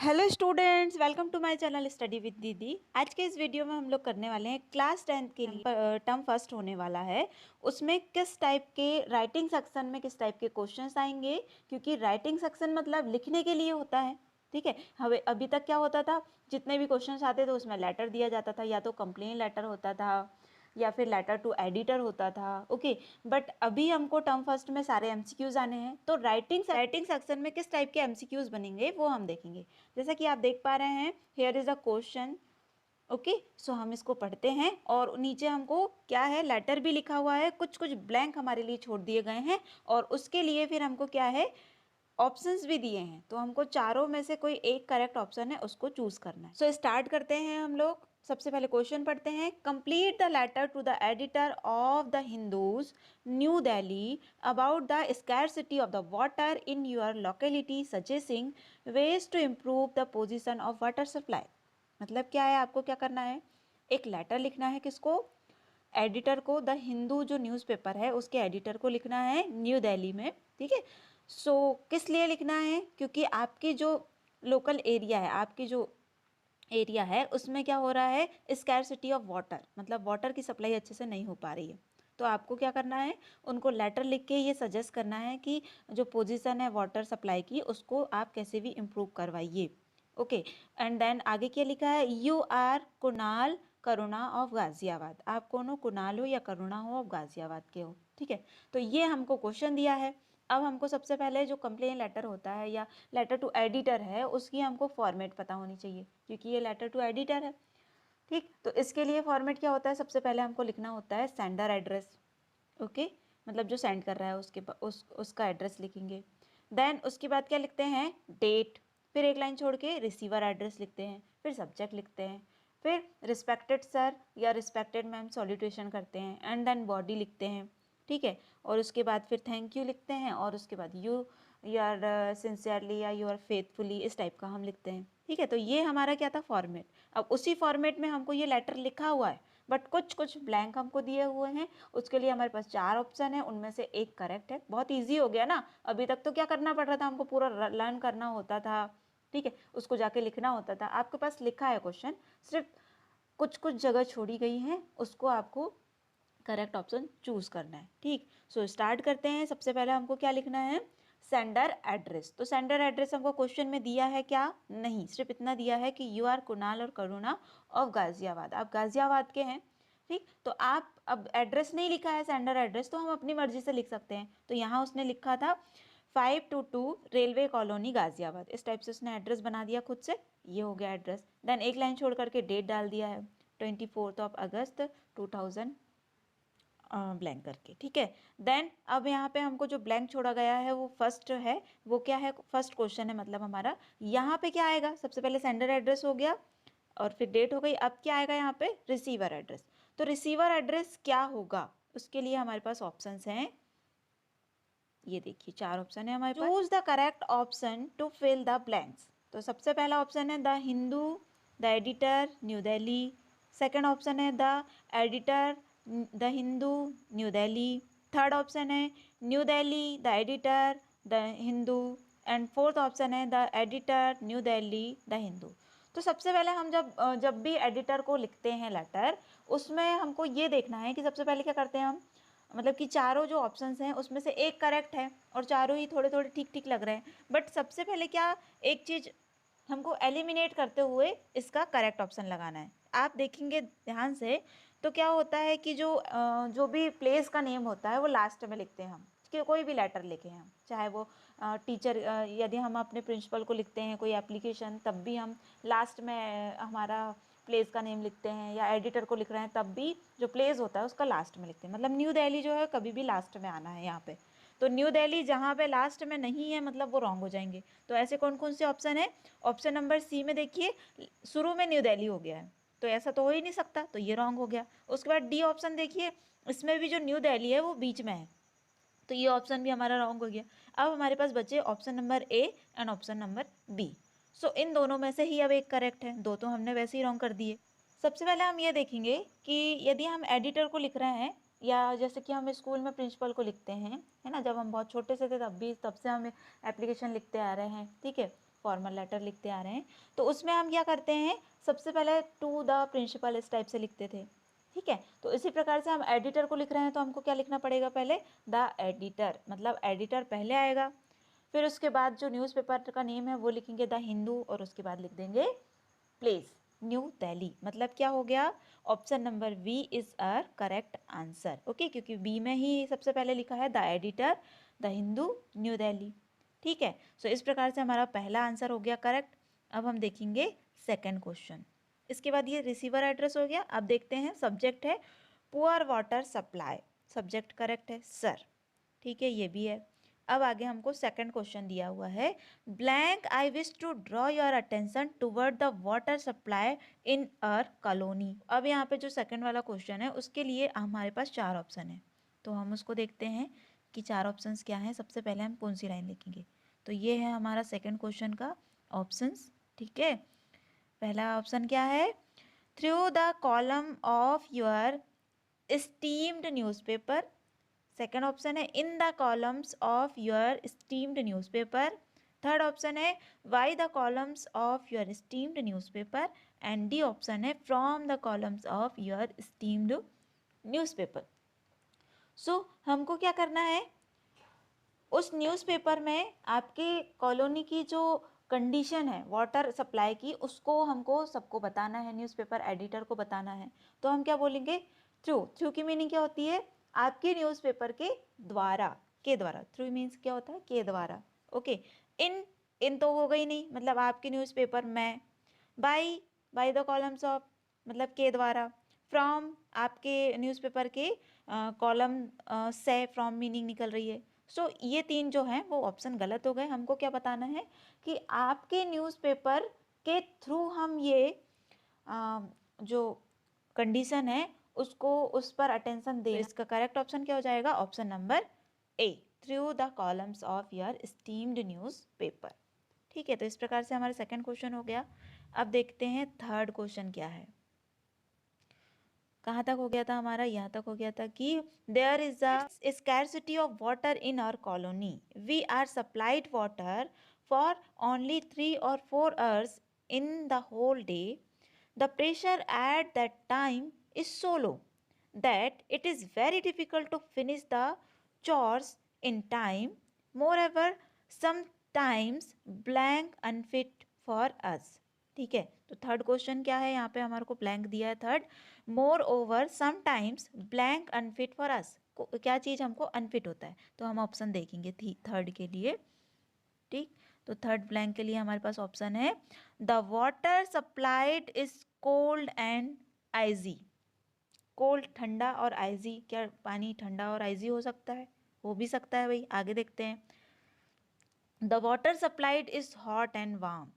Hello students, welcome to my channel study with Didi. आज के इस वीडियो में हम लोग करने वाले हैं क्लास 10th के लिए टर्म फर्स्ट होने वाला है। उसमें किस टाइप के राइटिंग सेक्शन में किस टाइप के क्वेश्चंस आएंगे, क्योंकि राइटिंग सेक्शन मतलब लिखने के लिए होता है। ठीक है, हमें अभी तक क्या होता था, जितने भी क्वेश्चंस आते थे उसमें लेटर दिया जाता था, या तो कंप्लेन लेटर होता था या फिर लेटर टू एडिटर होता था। ओके, बट अभी हमको टर्म फर्स्ट में सारे एमसीक्यूज आने हैं, तो राइटिंग सेक्शन में किस टाइप के एमसीक्यूज बनेंगे वो हम देखेंगे। जैसा कि आप देख पा रहे हैं, here is a question. Okay, so हम इसको पढ़ते हैं और नीचे हमको क्या है, लेटर भी लिखा हुआ है, कुछ कुछ ब्लैंक हमारे लिए छोड़ दिए गए हैं और उसके लिए फिर हमको क्या है, ऑप्शंस भी दिए हैं। तो हमको चारों में से कोई एक करेक्ट ऑप्शन है उसको चूज करना है। सो स्टार्ट करते हैं हम लोग। सबसे पहले क्वेश्चन पढ़ते हैं। Complete the letter to the editor of the Hindu's New Delhi about the scarcity of the water in your locality, suggesting ways to improve the position of water supply. मतलब क्या है, आपको क्या करना है, एक लेटर लिखना है। किसको? एडिटर को। द हिंदू जो न्यूज़पेपर है उसके एडिटर को लिखना है न्यू दिल्ली में। ठीक है, सो किस लिए लिखना है, क्योंकि आपकी जो लोकल एरिया है, आपकी जो एरिया है उसमें क्या हो रहा है, स्कैरसिटी ऑफ वाटर, मतलब वाटर की सप्लाई अच्छे से नहीं हो पा रही है। तो आपको क्या करना है, उनको लेटर लिख के ये सजेस्ट करना है कि जो पोजीशन है वाटर सप्लाई की उसको आप कैसे भी इम्प्रूव करवाइए। ओके, एंड देन आगे क्या लिखा है, you are Kunal Karuna of Ghaziabad. आप कौन हो, कुणाल हो या करुणा हो, ऑफ गाजियाबाद के हो। ठीक है, तो ये हमको क्वेश्चन दिया है। अब हमको सबसे पहले जो कंप्लेन लेटर होता है या लेटर टू एडिटर है उसकी हमको फॉर्मेट पता होनी चाहिए, क्योंकि ये लेटर टू एडिटर है। ठीक, तो इसके लिए फॉर्मेट क्या होता है, सबसे पहले हमको लिखना होता है सेंडर एड्रेस। ओके, मतलब जो सेंड कर रहा है उसका एड्रेस लिखेंगे। देन उसके बाद क्या लिखते हैं, डेट। फिर एक लाइन छोड़ के रिसीवर एड्रेस लिखते हैं, फिर सब्जेक्ट लिखते हैं, फिर रिस्पेक्टेड सर या रिस्पेक्टेड मैम सॉल्यूटेशन करते हैं, एंड देन बॉडी लिखते हैं। ठीक है, और उसके बाद फिर थैंक यू लिखते हैं, और उसके बाद यू आर सिंसियरली या यू आर फेथफुली, इस टाइप का हम लिखते हैं। ठीक है, तो ये हमारा क्या था, फॉर्मेट। अब उसी फॉर्मेट में हमको ये लेटर लिखा हुआ है, बट कुछ कुछ ब्लैंक हमको दिए हुए हैं। उसके लिए हमारे पास 4 ऑप्शन है, उनमें से एक करेक्ट है। बहुत ईजी हो गया ना। अभी तक तो क्या करना पड़ रहा था, हमको पूरा लर्न करना होता था। ठीक है, उसको जाके लिखना होता था। आपके पास लिखा है क्वेश्चन, सिर्फ कुछ कुछ जगह छोड़ी गई हैं, उसको आपको करेक्ट ऑप्शन चूज करना है। ठीक, सो स्टार्ट करते हैं। सबसे पहले हमको क्या लिखना है, सेंडर एड्रेस। तो सेंडर एड्रेस हमको क्वेश्चन में दिया है क्या, नहीं, सिर्फ इतना दिया है कि यू आर कुणाल और करुणा ऑफ गाजियाबाद, आप गाजियाबाद के हैं। ठीक, तो आप अब एड्रेस नहीं लिखा है सेंडर एड्रेस, तो हम अपनी मर्जी से लिख सकते हैं। तो यहाँ उसने लिखा था 522 रेलवे कॉलोनी गाजियाबाद, इस टाइप से उसने एड्रेस बना दिया खुद से। ये हो गया एड्रेस। देन एक लाइन छोड़ करके डेट डाल दिया है 24 अगस्त 2000 ब्लैंक करके। ठीक है, देन अब यहाँ पे हमको जो ब्लैंक छोड़ा गया है वो फर्स्ट है, वो क्या है, फर्स्ट क्वेश्चन है मतलब हमारा। यहाँ पे क्या आएगा, सबसे पहले सेंडर एड्रेस हो गया और फिर डेट हो गई। अब क्या आएगा यहाँ पे, रिसीवर एड्रेस। तो रिसीवर एड्रेस क्या होगा, उसके लिए हमारे पास ऑप्शंस हैं। ये देखिए 4 ऑप्शन है हमारे पास। Choose the correct option to fill the blanks. तो सबसे पहला ऑप्शन है the Hindu, the editor, New Delhi. Second option है the editor, the Hindu, New Delhi. Third option है New Delhi, the editor, the Hindu. And fourth option है the editor, New Delhi, the Hindu. तो सबसे पहले हम जब भी एडिटर को लिखते हैं लेटर, उसमें हमको ये देखना है कि सबसे पहले क्या करते हैं हम, मतलब कि चारों जो ऑप्शंस हैं उसमें से एक करेक्ट है और चारों ही थोड़े थोड़े ठीक ठीक लग रहे हैं। बट सबसे पहले क्या, एक चीज़ हमको एलिमिनेट करते हुए इसका करेक्ट ऑप्शन लगाना है। आप देखेंगे ध्यान से, तो क्या होता है कि जो भी प्लेस का नेम होता है वो लास्ट में लिखते हैं हम, कि कोई भी लेटर लिखें हम, चाहे वो टीचर, यदि हम अपने प्रिंसिपल को लिखते हैं कोई एप्लीकेशन, तब भी हम लास्ट में हमारा प्लेस का नेम लिखते हैं, या एडिटर को लिख रहे हैं तब भी जो प्लेस होता है उसका लास्ट में लिखते हैं। मतलब न्यू दिल्ली जो है कभी भी लास्ट में आना है यहाँ पे। तो न्यू दिल्ली जहाँ पे लास्ट में नहीं है मतलब वो रॉन्ग हो जाएंगे। तो ऐसे कौन कौन से ऑप्शन है, ऑप्शन नंबर सी में देखिए, शुरू में न्यू दिल्ली हो गया है, तो ऐसा तो हो ही नहीं सकता, तो ये रॉन्ग हो गया। उसके बाद डी ऑप्शन देखिए, इसमें भी जो न्यू दिल्ली है वो बीच में है, तो ये ऑप्शन भी हमारा रॉन्ग हो गया। अब हमारे पास बचे option number A and option number B. So इन दोनों में से ही अब एक करेक्ट है, दो तो हमने वैसे ही रॉन्ग कर दिए। सबसे पहले हम ये देखेंगे कि यदि हम एडिटर को लिख रहे हैं, या जैसे कि हम स्कूल में प्रिंसिपल को लिखते हैं, है ना, जब हम बहुत छोटे से थे तब से हम एप्लीकेशन लिखते आ रहे हैं। ठीक है, फॉर्मल लेटर लिखते आ रहे हैं, तो उसमें हम क्या करते हैं, सबसे पहले टू द प्रिंसिपल इस टाइप से लिखते थे, ठीक है। तो इसी प्रकार से हम एडिटर को लिख रहे हैं तो हमको क्या लिखना पड़ेगा, पहले द एडिटर, मतलब एडिटर पहले आएगा, फिर उसके बाद जो न्यूज़पेपर का नेम है वो लिखेंगे द हिंदू, और उसके बाद लिख देंगे प्लेस न्यू दिल्ली। मतलब क्या हो गया, option number B is a correct answer. Okay, क्योंकि बी में ही सबसे पहले लिखा है the editor, the Hindu, New Delhi, ठीक है। सो इस प्रकार से हमारा पहला आंसर हो गया करेक्ट। अब हम देखेंगे सेकंड क्वेश्चन। इसके बाद ये रिसीवर एड्रेस हो गया। अब देखते हैं, सब्जेक्ट है poor water supply, subject correct है सर, ठीक है, ये भी है। अब आगे हमको सेकंड क्वेश्चन दिया हुआ है, blank I wish to draw your attention toward the water supply in our colony. अब यहाँ पे जो सेकंड वाला क्वेश्चन है उसके लिए हमारे पास 4 ऑप्शन है, तो हम उसको देखते हैं कि 4 ऑप्शंस क्या हैं। सबसे पहले हम कौन सी लाइन लिखेंगे, तो ये है हमारा सेकंड क्वेश्चन का ऑप्शंस, ठीक है। पहला ऑप्शन क्या है, through the column of your esteemed newspaper. Second option है in the columns of your esteemed newspaper. Third option है why the columns of your esteemed newspaper. And D option है from the columns of your esteemed newspaper. So हमको क्या करना है, उस newspaper में आपके कॉलोनी की जो कंडीशन है वाटर सप्लाई की, उसको हमको सबको बताना है, न्यूज़पेपर एडिटर को बताना है। तो हम क्या बोलेंगे, थ्रू की मीनिंग क्या होती है, आपके न्यूज़पेपर के द्वारा, थ्रू मीन्स क्या होता है, के द्वारा, ओके। इन तो हो गई नहीं, मतलब आपके न्यूज़पेपर में, बाई द कॉलम्स ऑफ, मतलब के द्वारा, फ्रॉम आपके न्यूज़पेपर के कॉलम से, फ्रॉम मीनिंग निकल रही है। सो ये 3 जो हैं वो ऑप्शन गलत हो गए। हमको क्या बताना है कि आपके न्यूज़पेपर के थ्रू हम ये जो कंडीशन है उसको, उस पर अटेंशन दें। इसका करेक्ट ऑप्शन क्या हो जाएगा, option number A, through the columns of your esteemed newspaper, ठीक है। तो इस प्रकार से हमारा सेकंड क्वेश्चन हो गया। अब देखते हैं थर्ड क्वेश्चन क्या है। कहाँ तक हो गया था हमारा, यहाँ तक हो गया था कि there is a scarcity of water in our colony, we are supplied water for only 3 or 4 hours in the whole day. The pressure at that time is so low that it is very difficult to finish the chores in time. Moreover, sometimes blank unfit for us. ठीक है, तो third question क्या है, यहाँ पे हमारे को blank दिया है third, more over sometimes blank unfit for अस, क्या चीज़ हमको अनफिट होता है, तो हम ऑप्शन देखेंगे थर्ड के लिए, ठीक। तो थर्ड ब्लैंक के लिए हमारे पास ऑप्शन है the water supplied is cold and IG. Cold ठंडा और आइजी, क्या पानी ठंडा और आइजी हो सकता है, हो भी सकता है भाई, आगे देखते हैं। The water supplied is hot and warm,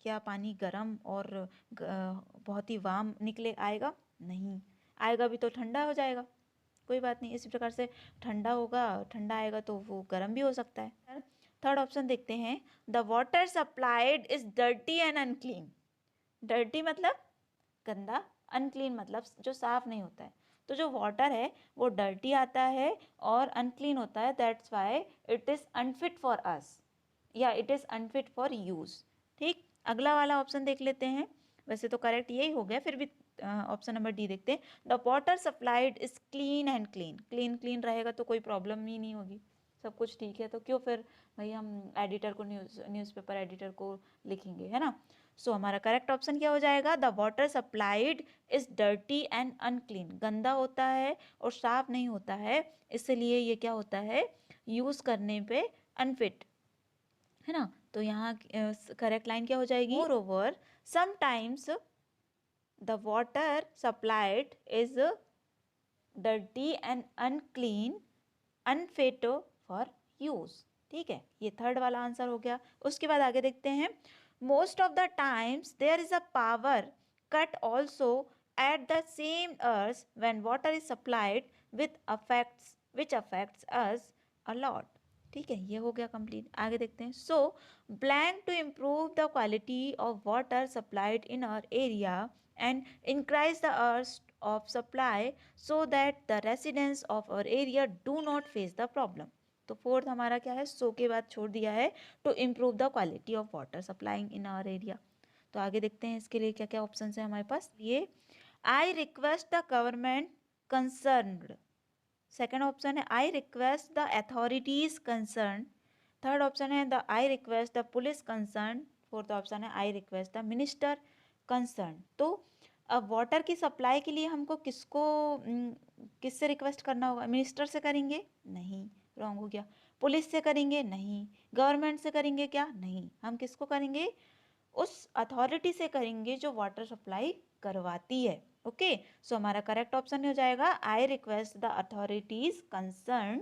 क्या पानी गर्म और बहुत ही वार्म निकले आएगा, नहीं आएगा भी तो ठंडा हो जाएगा, कोई बात नहीं। इसी प्रकार से ठंडा होगा, ठंडा आएगा तो वो गर्म भी हो सकता है। थर्ड ऑप्शन देखते हैं, the water supplied is dirty and unclean. Dirty मतलब गंदा, अनक्लीन मतलब जो साफ नहीं होता है। तो जो वाटर है वो डर्टी आता है और अनक्लीन होता है, that's why it is unfit for us, या it is unfit for use, ठीक। अगला वाला ऑप्शन देख लेते हैं, वैसे तो करेक्ट यही हो गया, फिर भी ऑप्शन नंबर डी देखते हैं, the water supplied is clean and clean. Clean रहेगा तो कोई प्रॉब्लम ही नहीं होगी, सब कुछ ठीक है, तो क्यों फिर भाई हम एडिटर को न्यूज़पेपर एडिटर को लिखेंगे, है ना। सो हमारा करेक्ट ऑप्शन क्या हो जाएगा, the water supplied is dirty and unclean, गंदा होता है और साफ नहीं होता है, इसलिए ये क्या होता है, यूज़ करने पे अनफिट, है ना। तो यहाँ करेक्ट लाइन क्या हो जाएगी, more over sometimes the water supplied is dirty and unclean unfit for use, ठीक है, ये थर्ड वाला आंसर हो गया। उसके बाद आगे देखते हैं, most of the times there is a power cut also at the same hours when water is supplied which affects us a lot, ठीक है, ये हो गया कंप्लीट। आगे देखते हैं, so blank to improve the quality of water supplied in our area and increase the hours of supply so that the residents of our area do not face the problem. तो fourth हमारा क्या है, so के बाद छोड़ दिया है, to improve the quality of water supplying in our area. तो आगे देखते हैं इसके लिए क्या क्या ऑप्शन है हमारे पास। ये I request the government concerned, second option है I request the authorities concern, third option है the I request the police concern, fourth option है I request the minister concern. तो अब वाटर की सप्लाई के लिए हमको किससे रिक्वेस्ट करना होगा, मिनिस्टर से करेंगे, नहीं, रॉन्ग हो गया। पुलिस से करेंगे, नहीं। गवर्नमेंट से करेंगे क्या, नहीं। हम किसको करेंगे, उस अथॉरिटी से करेंगे जो वाटर सप्लाई करवाती है। ओके, सो हमारा करेक्ट ऑप्शन हो जाएगा I request the authorities concern,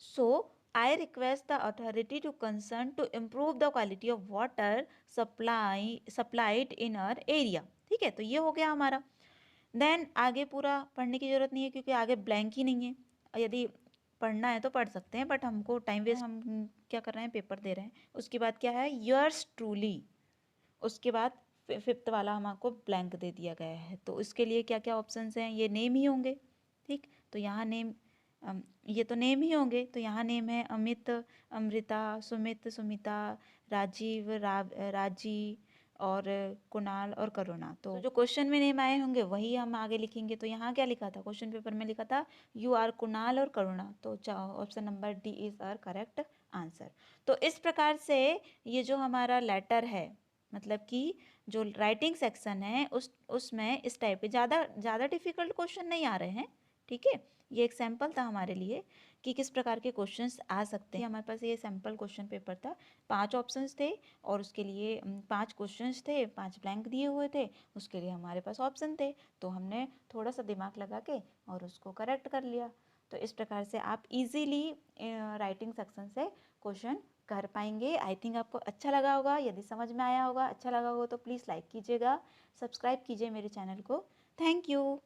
so I request the authority to concern to improve the quality of water supplied in our area. ठीक है, तो ये हो गया हमारा। देन आगे पूरा पढ़ने की जरूरत नहीं है क्योंकि आगे ब्लैंक ही नहीं है। यदि पढ़ना है तो पढ़ सकते हैं, बट हमको टाइम वेस्ट, हम क्या कर रहे हैं, पेपर दे रहे हैं। उसके बाद क्या है, योर्स ट्रूली, उसके बाद फिफ्थ वाला हमको ब्लैंक दे दिया गया है। तो इसके लिए क्या क्या ऑप्शंस हैं, ये नेम ही होंगे। ठीक, तो यहाँ नेम, ये तो नेम ही होंगे, तो यहाँ नेम है अमित, अमृता, सुमित, सुमिता, राजीव, राजी और कुणाल और करुणा। तो जो क्वेश्चन में नेम आए होंगे वही हम आगे लिखेंगे। तो यहाँ क्या लिखा था, क्वेश्चन पेपर में लिखा था यू आर कुणाल और करुणा, तो option number D is our correct answer. तो इस प्रकार से ये जो हमारा लेटर है, मतलब कि जो राइटिंग सेक्शन है उसमें इस टाइप के ज़्यादा डिफिकल्ट क्वेश्चन नहीं आ रहे हैं। ठीक है, ये एक सैम्पल था हमारे लिए कि किस प्रकार के क्वेश्चंस आ सकते हैं। हमारे पास ये सैम्पल क्वेश्चन पेपर था, 5 ऑप्शंस थे और उसके लिए 5 क्वेश्चंस थे, 5 ब्लैंक दिए हुए थे, उसके लिए हमारे पास ऑप्शन थे। तो हमने थोड़ा सा दिमाग लगा के और उसको करेक्ट कर लिया। तो इस प्रकार से आप इजीली राइटिंग सेक्शन से क्वेश्चन कर पाएंगे। आई थिंक आपको अच्छा लगा होगा। यदि समझ में आया होगा, अच्छा लगा होगा तो प्लीज़ लाइक कीजिएगा, सब्सक्राइब कीजिए मेरे चैनल को। Thank you.